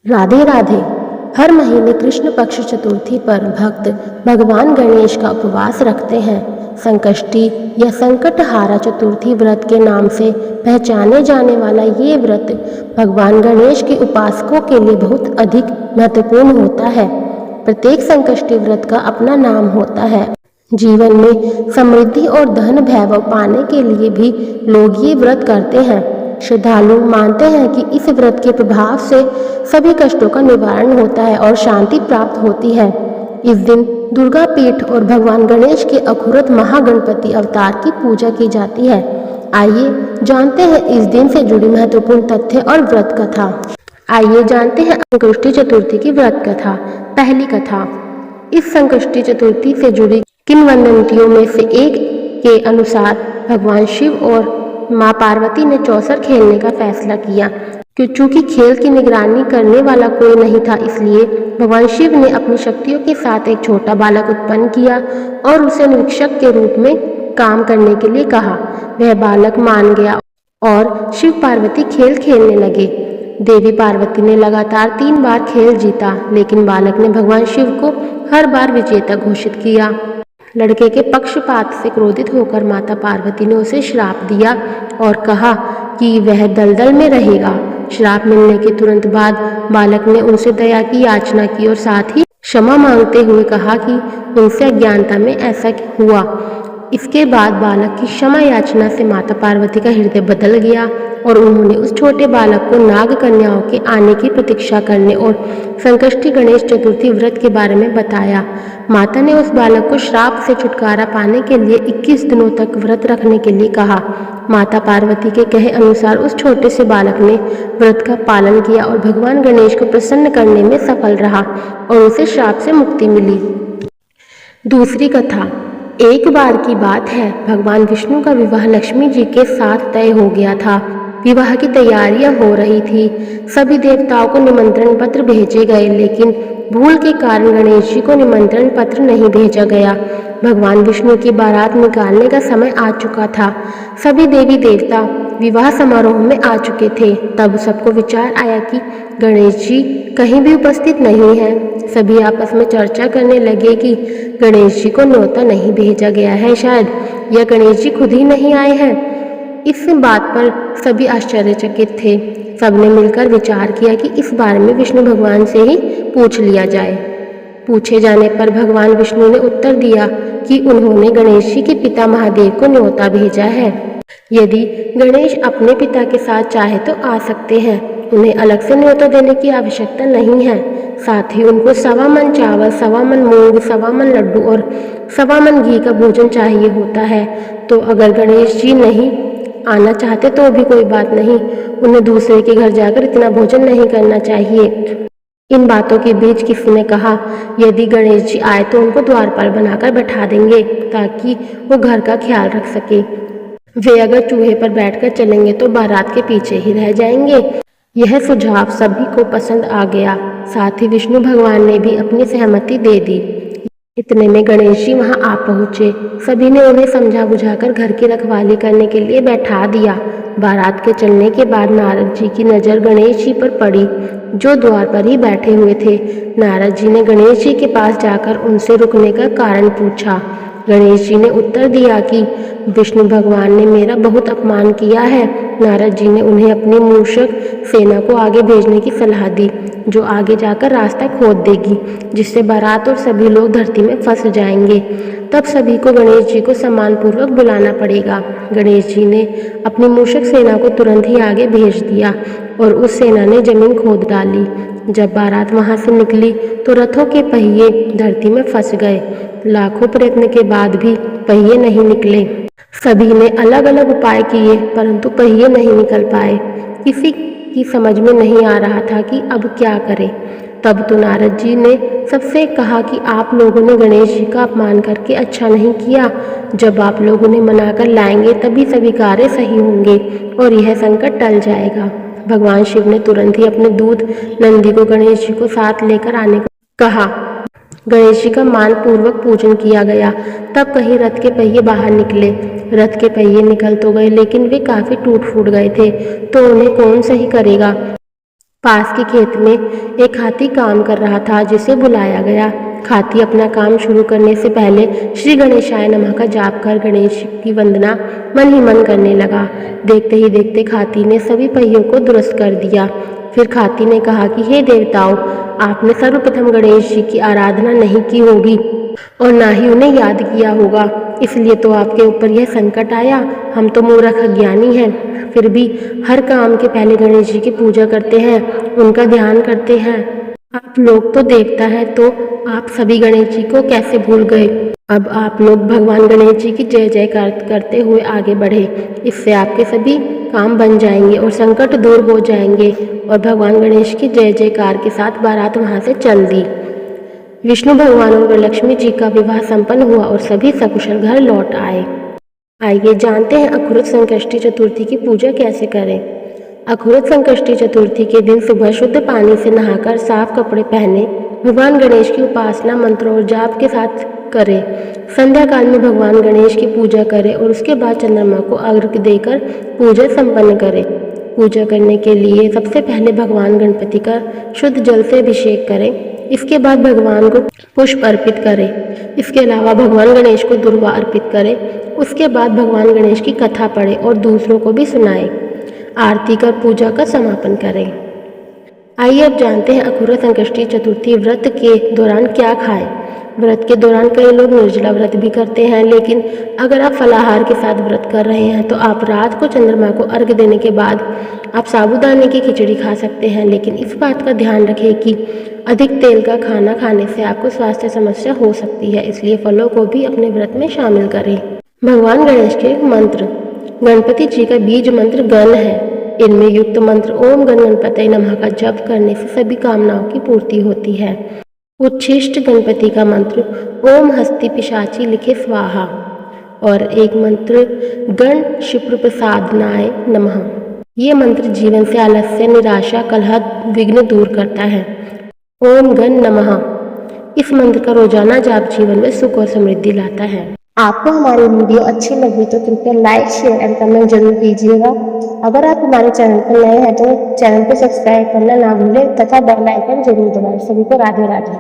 राधे राधे। हर महीने कृष्ण पक्ष चतुर्थी पर भक्त भगवान गणेश का उपवास रखते हैं। संकष्टी या संकटहारा चतुर्थी व्रत के नाम से पहचाने जाने वाला ये व्रत भगवान गणेश के उपासकों के लिए बहुत अधिक महत्वपूर्ण होता है। प्रत्येक संकष्टी व्रत का अपना नाम होता है। जीवन में समृद्धि और धन वैभव पाने के लिए भी लोग ये व्रत करते हैं। श्रद्धालु मानते हैं कि इस व्रत के प्रभाव से सभी कष्टों का निवारण होता है और शांति प्राप्त होती है। इस दिन दुर्गा पीठ और भगवान गणेश के अखुरत महागणपति अवतार की पूजा की जाती है। आइए जानते हैं इस दिन से जुड़ी महत्वपूर्ण तथ्य और व्रत कथा। आइए जानते हैं संकष्टी चतुर्थी की व्रत कथा। पहली कथा। इस संकष्टी चतुर्थी से जुड़ी किंवदंतियों में से एक के अनुसार भगवान शिव और माँ पार्वती ने चौसर खेलने का फैसला किया। चूंकि खेल की निगरानी करने वाला कोई नहीं था, इसलिए भगवान शिव ने अपनी शक्तियों के साथ एक छोटा बालक उत्पन्न किया और उसे निरीक्षक के रूप में काम करने के लिए कहा। वह बालक मान गया और शिव पार्वती खेल खेलने लगे। देवी पार्वती ने लगातार 3 बार खेल जीता, लेकिन बालक ने भगवान शिव को हर बार विजेता घोषित किया। लड़के के पक्षपात से क्रोधित होकर माता पार्वती ने उसे श्राप दिया और कहा कि वह दलदल में रहेगा। श्राप मिलने के तुरंत बाद बालक ने उनसे दया की याचना की और साथ ही क्षमा मांगते हुए कहा कि उनसे अज्ञानता में ऐसा हुआ। इसके बाद बालक की क्षमा याचना से माता पार्वती का हृदय बदल गया और उन्होंने उस छोटे बालक को नाग कन्याओं के आने की प्रतीक्षा करने और संकष्टी गणेश चतुर्थी व्रत के बारे में बताया। माता ने उस बालक को श्राप से छुटकारा पाने के लिए 21 दिनों तक व्रत रखने के लिए कहा। माता पार्वती के कहे अनुसार उस छोटे से बालक ने व्रत का पालन किया और भगवान गणेश को प्रसन्न करने में सफल रहा और उसे श्राप से मुक्ति मिली। दूसरी कथा। एक बार की बात है, भगवान विष्णु का विवाह लक्ष्मी जी के साथ तय हो गया था। विवाह की तैयारियां हो रही थी। सभी देवताओं को निमंत्रण पत्र भेजे गए, लेकिन भूल के कारण गणेश जी को निमंत्रण पत्र नहीं भेजा गया। भगवान विष्णु की बारात निकालने का समय आ चुका था। सभी देवी देवता विवाह समारोह में आ चुके थे। तब सबको विचार आया कि गणेश जी कहीं भी उपस्थित नहीं हैं। सभी आपस में चर्चा करने लगे कि गणेश जी को न्योता नहीं भेजा गया है, शायद या गणेश जी खुद ही नहीं आए हैं। इस बात पर सभी आश्चर्यचकित थे। सबने मिलकर विचार किया कि इस बारे में विष्णु भगवान से ही पूछ लिया जाए। पूछे जाने पर भगवान विष्णु ने उत्तर दिया कि उन्होंने गणेश जी के पिता महादेव को न्योता भेजा है। यदि गणेश अपने पिता के साथ चाहे तो आ सकते हैं। उन्हें अलग से न्योता देने की आवश्यकता नहीं है। साथ ही उनको 1.25 मन चावल, 1.25 मन मूंग, 1.25 मन लड्डू और 1.25 मन घी का भोजन चाहिए होता है। तो अगर गणेश जी नहीं आना चाहते तो भी कोई बात नहीं, उन्हें दूसरे के घर जाकर इतना भोजन नहीं करना चाहिए। इन बातों के बीच किसी ने कहा, यदि गणेश जी आए तो उनको द्वारपाल बनाकर बैठा देंगे ताकि वो घर का ख्याल रख सके। वे अगर चूहे पर बैठकर चलेंगे तो बारात के पीछे ही रह जाएंगे। यह सुझाव सभी को पसंद आ गया। साथ ही विष्णु भगवान ने भी अपनी सहमति दे दी। इतने में गणेश जी वहां आ पहुंचे। सभी ने उन्हें समझा बुझाकर घर की रखवाली करने के लिए बैठा दिया। बारात के चलने के बाद नारद जी की नज़र गणेश जी पर पड़ी, जो द्वार पर ही बैठे हुए थे। नारद जी ने गणेश जी के पास जाकर उनसे रुकने का कारण पूछा। गणेश जी ने उत्तर दिया कि विष्णु भगवान ने मेरा बहुत अपमान किया है। नारद जी ने उन्हें अपनी मूषक सेना को आगे भेजने की सलाह दी, जो आगे जाकर रास्ता खोद देगी, जिससे बारात और सभी लोग धरती में फंस जाएंगे। तब सभी को गणेश जी को सम्मानपूर्वक बुलाना पड़ेगा। गणेश जी ने अपनी मूषक सेना को तुरंत ही आगे भेज दिया और उस सेना ने जमीन खोद डाली। जब बारात वहां से निकली तो रथों के पहिए धरती में फंस गए। लाखों प्रयत्न के बाद भी पहिए नहीं निकले। सभी ने अलग अलग उपाय किए, परंतु पहिए नहीं निकल पाए। किसी की समझ में नहीं आ रहा था कि अब क्या करें। तब तो नारद जी ने सबसे कहा कि आप लोगों ने गणेश जी का अपमान करके अच्छा नहीं किया। जब आप लोग उन्हें मनाकर लाएंगे तभी सभी कार्य सही होंगे और यह संकट टल जाएगा। भगवान शिव ने तुरंत ही अपने दूत नंदी को गणेश जी को साथ लेकर आने को कहा। गणेश जी का मान पूर्वक पूजन किया गया। तब कहीं रथ के पहिए बाहर निकले। रथ के पहिए निकल तो गए, लेकिन वे काफी टूट फूट गए थे, तो उन्हें कौन सही करेगा। पास के खेत में एक हाथी काम कर रहा था जिसे बुलाया गया। हाथी अपना काम शुरू करने से पहले श्री गणेशाय नमः का जाप कर गणेश की वंदना मन ही मन करने लगा। देखते ही देखते हाथी ने सभी पहियों को दुरुस्त कर दिया। फिर हाथी ने कहा कि हे देवताओं, आपने सर्वप्रथम गणेश जी की आराधना नहीं की होगी और ना ही उन्हें याद किया होगा, इसलिए तो आपके ऊपर यह संकट आया। हम तो मूर्ख अज्ञानी हैं, फिर भी हर काम के पहले गणेश जी की पूजा करते हैं, उनका ध्यान करते हैं। आप लोग तो देवता है, तो आप सभी गणेश जी को कैसे भूल गए। अब आप लोग भगवान गणेश जी की जय जयकार करते हुए आगे बढ़े, इससे आपके सभी काम बन जाएंगे और संकट दूर हो जाएंगे। और भगवान गणेश की जय जयकार के साथ बारात वहां से चल दी। विष्णु भगवान और लक्ष्मी जी का विवाह संपन्न हुआ और सभी सकुशल घर लौट आए। आइए जानते हैं अखुरुत संकष्टी चतुर्थी की पूजा कैसे करें। अखुरुत संकष्टी चतुर्थी के दिन सुबह शुद्ध पानी से नहाकर साफ कपड़े पहने भगवान गणेश की उपासना मंत्रों और जाप के साथ करें। संध्या काल में भगवान गणेश की पूजा करें और उसके बाद चंद्रमा को अर्घ्य देकर पूजा संपन्न करें। पूजा करने के लिए सबसे पहले भगवान गणपति का शुद्ध जल से अभिषेक करें। इसके बाद भगवान को पुष्प अर्पित करें। इसके अलावा भगवान गणेश को दुर्वा अर्पित करें। उसके बाद भगवान गणेश की कथा पढ़ें और दूसरों को भी सुनाएं। आरती कर पूजा का समापन करें। आइए अब जानते हैं अखुरुत संकष्टी चतुर्थी व्रत के दौरान क्या खाएं। व्रत के दौरान कई लोग निर्जला व्रत भी करते हैं, लेकिन अगर आप फलाहार के साथ व्रत कर रहे हैं तो आप रात को चंद्रमा को अर्घ्य देने के बाद आप साबूदाने की खिचड़ी खा सकते हैं। लेकिन इस बात का ध्यान रखें कि अधिक तेल का खाना खाने से आपको स्वास्थ्य समस्या हो सकती है, इसलिए फलों को भी अपने व्रत में शामिल करें। भगवान गणेश के मंत्र। गणपति जी का बीज मंत्र गण है। इनमें युक्त मंत्र ओम गण गणपतये नमः का जप करने से सभी कामनाओं की पूर्ति होती है। उच्छिष्ट गणपति का मंत्र ओम हस्ति पिशाची लिखे स्वाहा और एक मंत्र गण क्षिप्र प्रसादनाय नमः। ये मंत्र जीवन से आलस्य, निराशा, कलह, विघ्न दूर करता है। ओम गण नमः। इस मंत्र का रोजाना जाप जीवन में सुख और समृद्धि लाता है। आपको हमारी वीडियो अच्छी लगी तो कृपया लाइक, शेयर एंड कमेंट जरूर कीजिएगा। अगर आप हमारे चैनल पर नए हैं तो चैनल को सब्सक्राइब करना ना भूलें तथा बेल आइकन जरूर दबाएं। सभी को राधे राधे।